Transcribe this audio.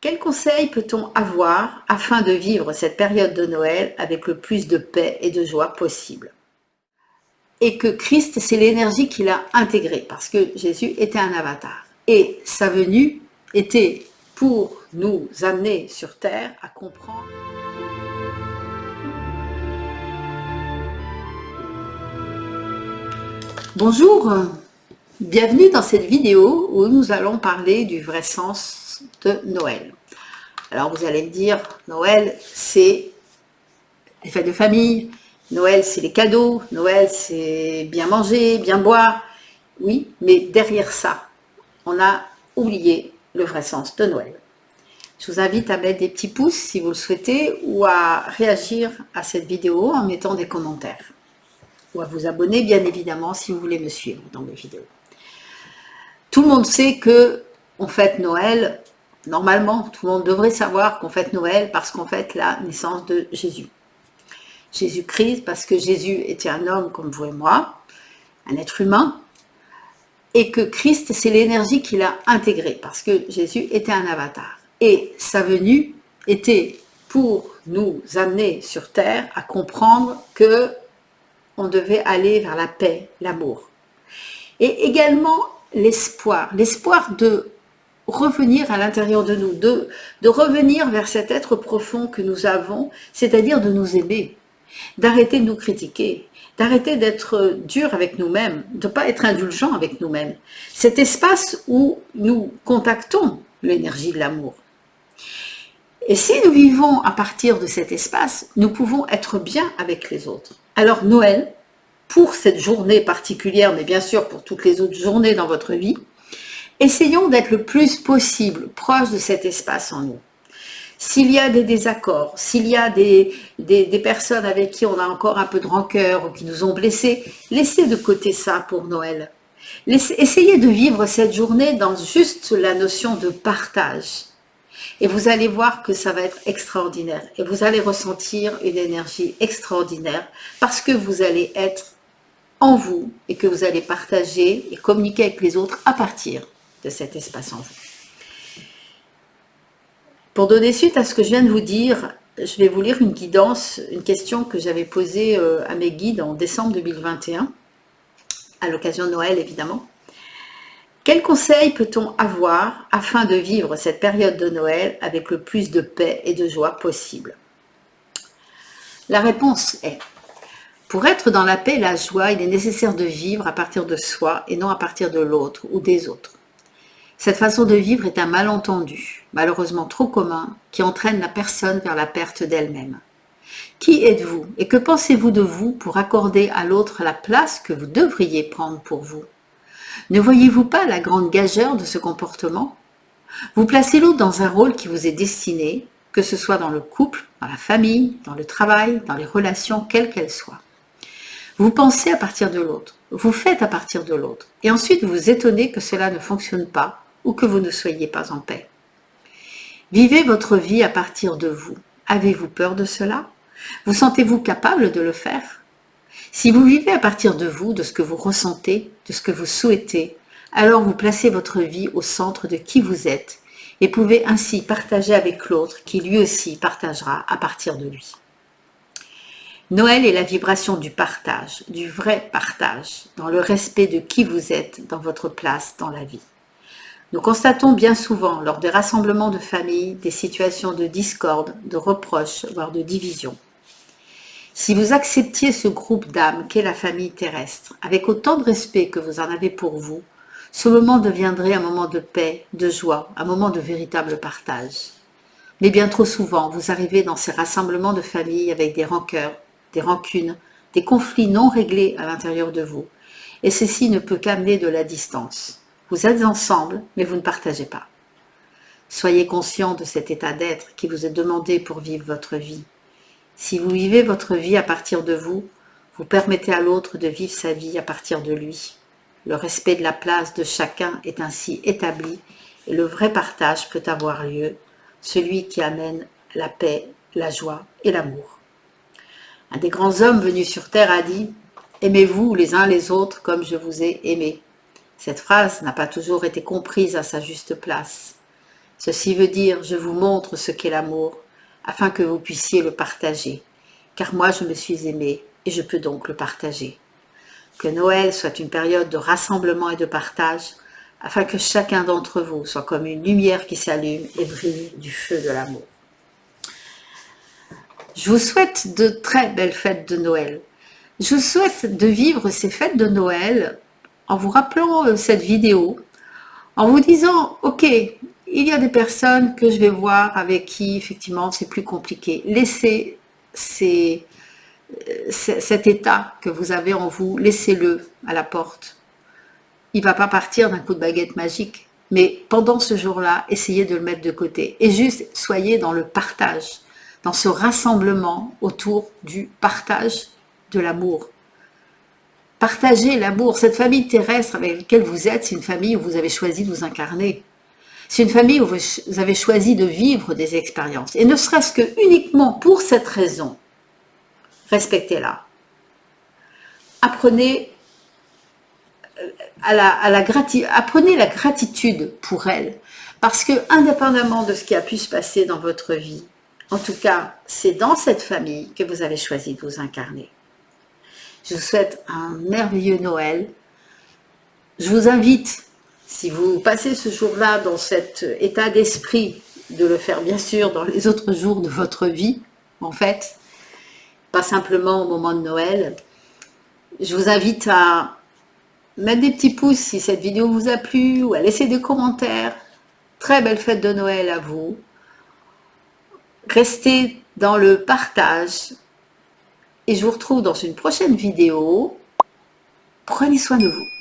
Quels conseils peut-on avoir afin de vivre cette période de Noël avec le plus de paix et de joie possible? Et que Christ, c'est l'énergie qu'il a intégrée, parce que Jésus était un avatar. Et sa venue était pour nous amener sur terre à comprendre. Bonjour, bienvenue dans cette vidéo où nous allons parler du vrai sens de Noël. Alors vous allez me dire, Noël c'est les fêtes de famille, Noël c'est les cadeaux, Noël c'est bien manger, bien boire. Oui, mais derrière ça, on a oublié le vrai sens de Noël. Je vous invite à mettre des petits pouces si vous le souhaitez ou à réagir à cette vidéo en mettant des commentaires. Ou à vous abonner bien évidemment si vous voulez me suivre dans mes vidéos. Tout le monde sait que on fête Noël, normalement tout le monde devrait savoir qu'on fête Noël parce qu'on fête la naissance de Jésus. Jésus-Christ, parce que Jésus était un homme comme vous et moi, un être humain, et que Christ, c'est l'énergie qu'il a intégrée, parce que Jésus était un avatar. Et sa venue était pour nous amener sur terre à comprendre que on devait aller vers la paix, l'amour. Et également l'espoir de revenir à l'intérieur de nous, de revenir vers cet être profond que nous avons, c'est-à-dire de nous aimer, d'arrêter de nous critiquer, d'arrêter d'être dur avec nous-mêmes, de ne pas être indulgent avec nous-mêmes. Cet espace où nous contactons l'énergie de l'amour. Et si nous vivons à partir de cet espace, nous pouvons être bien avec les autres. Alors Noël, pour cette journée particulière, mais bien sûr pour toutes les autres journées dans votre vie, essayons d'être le plus possible proche de cet espace en nous. S'il y a des désaccords, s'il y a des personnes avec qui on a encore un peu de rancœur ou qui nous ont blessés, laissez de côté ça pour Noël. Essayez de vivre cette journée dans juste la notion de partage. Et vous allez voir que ça va être extraordinaire. Et vous allez ressentir une énergie extraordinaire parce que vous allez être en vous et que vous allez partager et communiquer avec les autres à partir de cet espace en vous. Pour donner suite à ce que je viens de vous dire, je vais vous lire une guidance, une question que j'avais posée à mes guides en décembre 2021, à l'occasion de Noël évidemment. Quels conseils peut-on avoir afin de vivre cette période de Noël avec le plus de paix et de joie possible? La réponse est: pour être dans la paix et la joie, il est nécessaire de vivre à partir de soi et non à partir de l'autre ou des autres. Cette façon de vivre est un malentendu, malheureusement trop commun, qui entraîne la personne vers la perte d'elle-même. Qui êtes-vous et que pensez-vous de vous pour accorder à l'autre la place que vous devriez prendre pour vous? Ne voyez-vous pas la grande gageure de ce comportement? Vous placez l'autre dans un rôle qui vous est destiné, que ce soit dans le couple, dans la famille, dans le travail, dans les relations, quelles qu'elles soient. Vous pensez à partir de l'autre, vous faites à partir de l'autre, et ensuite vous vous étonnez que cela ne fonctionne pas ou que vous ne soyez pas en paix. Vivez votre vie à partir de vous. Avez-vous peur de cela? Vous sentez-vous capable de le faire? Si vous vivez à partir de vous, de ce que vous ressentez, de ce que vous souhaitez, alors vous placez votre vie au centre de qui vous êtes et pouvez ainsi partager avec l'autre qui lui aussi partagera à partir de lui. Noël est la vibration du partage, du vrai partage, dans le respect de qui vous êtes, dans votre place dans la vie. Nous constatons bien souvent, lors des rassemblements de famille, des situations de discorde, de reproches, voire de division. Si vous acceptiez ce groupe d'âmes qu'est la famille terrestre, avec autant de respect que vous en avez pour vous, ce moment deviendrait un moment de paix, de joie, un moment de véritable partage. Mais bien trop souvent, vous arrivez dans ces rassemblements de famille avec des rancœurs, des rancunes, des conflits non réglés à l'intérieur de vous, et ceci ne peut qu'amener de la distance. Vous êtes ensemble, mais vous ne partagez pas. Soyez conscient de cet état d'être qui vous est demandé pour vivre votre vie. Si vous vivez votre vie à partir de vous, vous permettez à l'autre de vivre sa vie à partir de lui. Le respect de la place de chacun est ainsi établi et le vrai partage peut avoir lieu, celui qui amène la paix, la joie et l'amour. Un des grands hommes venus sur terre a dit « Aimez-vous les uns les autres comme je vous ai aimé ». Cette phrase n'a pas toujours été comprise à sa juste place. Ceci veut dire, je vous montre ce qu'est l'amour, afin que vous puissiez le partager. Car moi, je me suis aimée et je peux donc le partager. Que Noël soit une période de rassemblement et de partage, afin que chacun d'entre vous soit comme une lumière qui s'allume et brille du feu de l'amour. Je vous souhaite de très belles fêtes de Noël. Je vous souhaite de vivre ces fêtes de Noël en vous rappelant cette vidéo, en vous disant, ok, il y a des personnes que je vais voir avec qui effectivement c'est plus compliqué. Laissez cet état que vous avez en vous, laissez-le à la porte. Il ne va pas partir d'un coup de baguette magique, mais pendant ce jour-là, essayez de le mettre de côté et juste soyez dans le partage, dans ce rassemblement autour du partage de l'amour. Partagez l'amour. Cette famille terrestre avec laquelle vous êtes, c'est une famille où vous avez choisi de vous incarner. C'est une famille où vous avez choisi de vivre des expériences. Et ne serait-ce que uniquement pour cette raison, respectez-la. Apprenez apprenez la gratitude pour elle. Parce que, indépendamment de ce qui a pu se passer dans votre vie, en tout cas, c'est dans cette famille que vous avez choisi de vous incarner. Je vous souhaite un merveilleux Noël. Je vous invite, si vous passez ce jour-là dans cet état d'esprit, de le faire bien sûr dans les autres jours de votre vie, en fait, pas simplement au moment de Noël. Je vous invite à mettre des petits pouces si cette vidéo vous a plu ou à laisser des commentaires. Très belle fête de Noël à vous. Restez dans le partage. Et je vous retrouve dans une prochaine vidéo. Prenez soin de vous.